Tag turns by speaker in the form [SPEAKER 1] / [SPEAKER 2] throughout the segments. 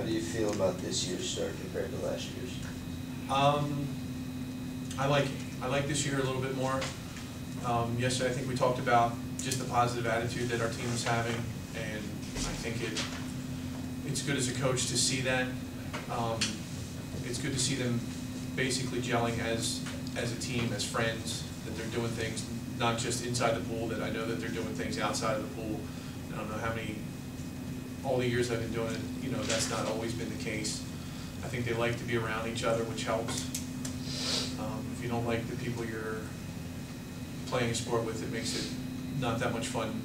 [SPEAKER 1] do you feel about this year's start compared to last year's?
[SPEAKER 2] I like it. I like this year a little bit more. Yesterday I think we talked about just the positive attitude that our team is having, and I think it's good as a coach to see that. It's good to see them basically gelling as a team, as friends, that they're doing things not just inside the pool, that I know that they're doing things outside of the pool. I don't know how many, all the years I've been doing it, you know, that's not always been the case. I think they like to be around each other, which helps. If you don't like the people you're playing a sport with, it makes it not that much fun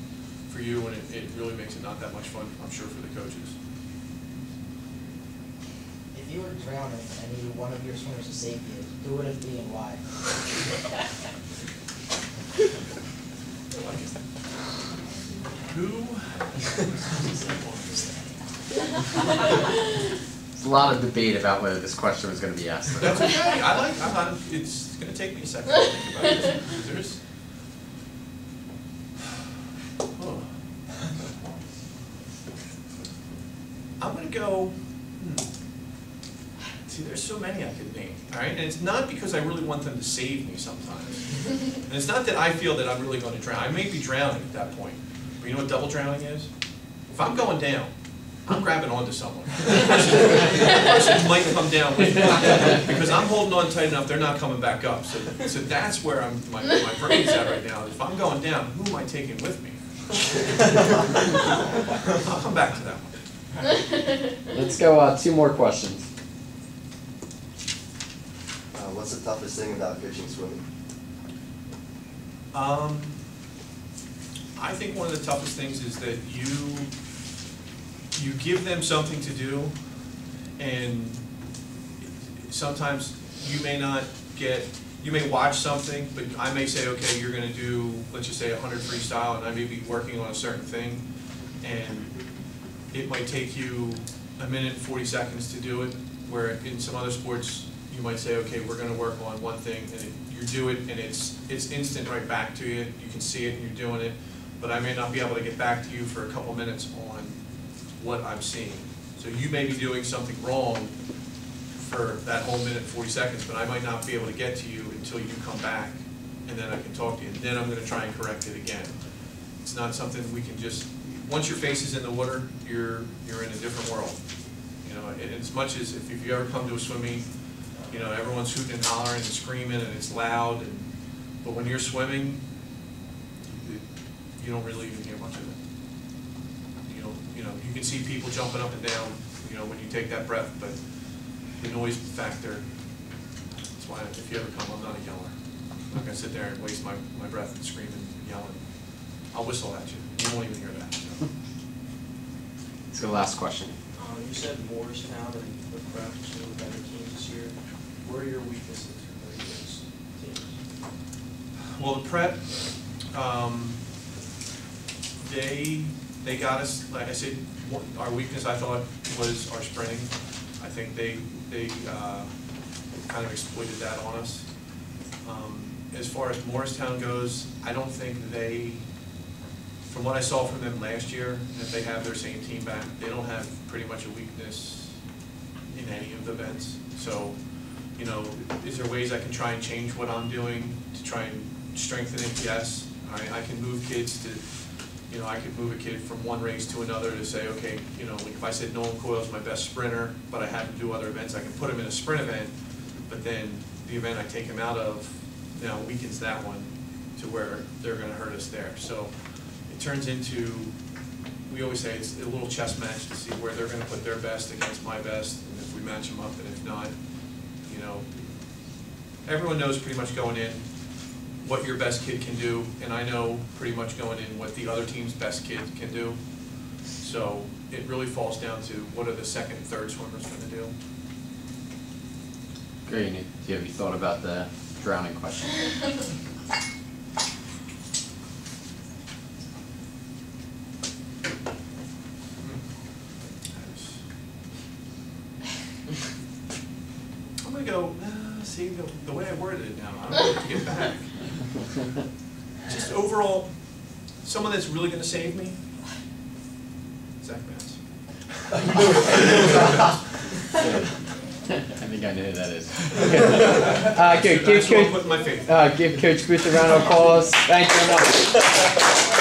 [SPEAKER 2] for you, and it really makes it not that much fun, I'm sure, for the coaches.
[SPEAKER 3] If you were drowning and needed one of your swimmers to save you, who would it be and why?
[SPEAKER 2] Who?
[SPEAKER 4] There's a lot of debate about whether this question was going to be asked.
[SPEAKER 2] That's okay. I'm not, it's going to take me a second to think about this. There's, oh. I'm going to go, see, there's so many I could name, all right? And it's not because I really want them to save me sometimes. And it's not that I feel that I'm really going to drown. I may be drowning at that point. But you know what double drowning is? If I'm going down, I'm grabbing onto someone. The person might come down with me because I'm holding on tight enough, they're not coming back up. So that's where my brain's at right now. If I'm going down, who am I taking with me? I'll come back to that one.
[SPEAKER 4] Let's go 2 more questions.
[SPEAKER 1] What's the toughest thing about coaching swimming?
[SPEAKER 2] I think one of the toughest things is that you give them something to do, and sometimes you may not get, you may watch something, but I may say, okay, you're going to do, let's just say 100 freestyle, and I may be working on a certain thing, and it might take you a minute and 40 seconds to do it, where in some other sports you might say, okay, we're going to work on one thing, and you do it, and it's instant right back to you. You can see it, and you're doing it, but I may not be able to get back to you for a couple minutes on what I'm seeing. So you may be doing something wrong for that whole minute, 40 seconds, but I might not be able to get to you until you come back, and then I can talk to you, and then I'm going to try and correct it again. It's not something we can just, once your face is in the water, you're in a different world. You know, and as much as if you ever come to a swim meet, you know, everyone's hooting and hollering and screaming and it's loud, but when you're swimming, you don't really even hear much of it. You know, you can see people jumping up and down, you know, when you take that breath, but the noise factor, that's why if you ever come, I'm not a yeller. I'm not going to sit there and waste my breath and screaming and yelling. I'll whistle at you. You won't even hear that. So.
[SPEAKER 4] Let's go last question.
[SPEAKER 5] You said Morristown and the Prep are some of the better teams this year. Where are your weaknesses for those teams?
[SPEAKER 2] Well, the Prep, they got us, like I said, our weakness I thought was our sprinting. I think they kind of exploited that on us. As far as Morristown goes, I don't think they, from what I saw from them last year, if they have their same team back, they don't have pretty much a weakness in any of the events. So, you know, is there ways I can try and change what I'm doing to try and strengthen it? Yes. I can move kids to, you know, I could move a kid from one race to another to say, okay, you know, like if I said Nolan Coyle's my best sprinter, but I have to do other events, I can put him in a sprint event, but then the event I take him out of now weakens that one to where they're going to hurt us there. So it turns into, we always say it's a little chess match to see where they're going to put their best against my best, and if we match them up, and if not, you know, everyone knows pretty much going in what your best kid can do, and I know pretty much going in what the other team's best kid can do. So it really falls down to what are the second and third swimmers going to do.
[SPEAKER 4] Great. Do you have any thought about the drowning question?
[SPEAKER 2] I'm going to go, see, the way I worded it now, I don't know what to get back. Just overall, someone that's really going to save me, Zach Matz.
[SPEAKER 4] I think I know who that is.
[SPEAKER 2] That's
[SPEAKER 4] Good,
[SPEAKER 2] who I'm putting my faith in.
[SPEAKER 4] give Coach Booth a round of applause. Thank you very much.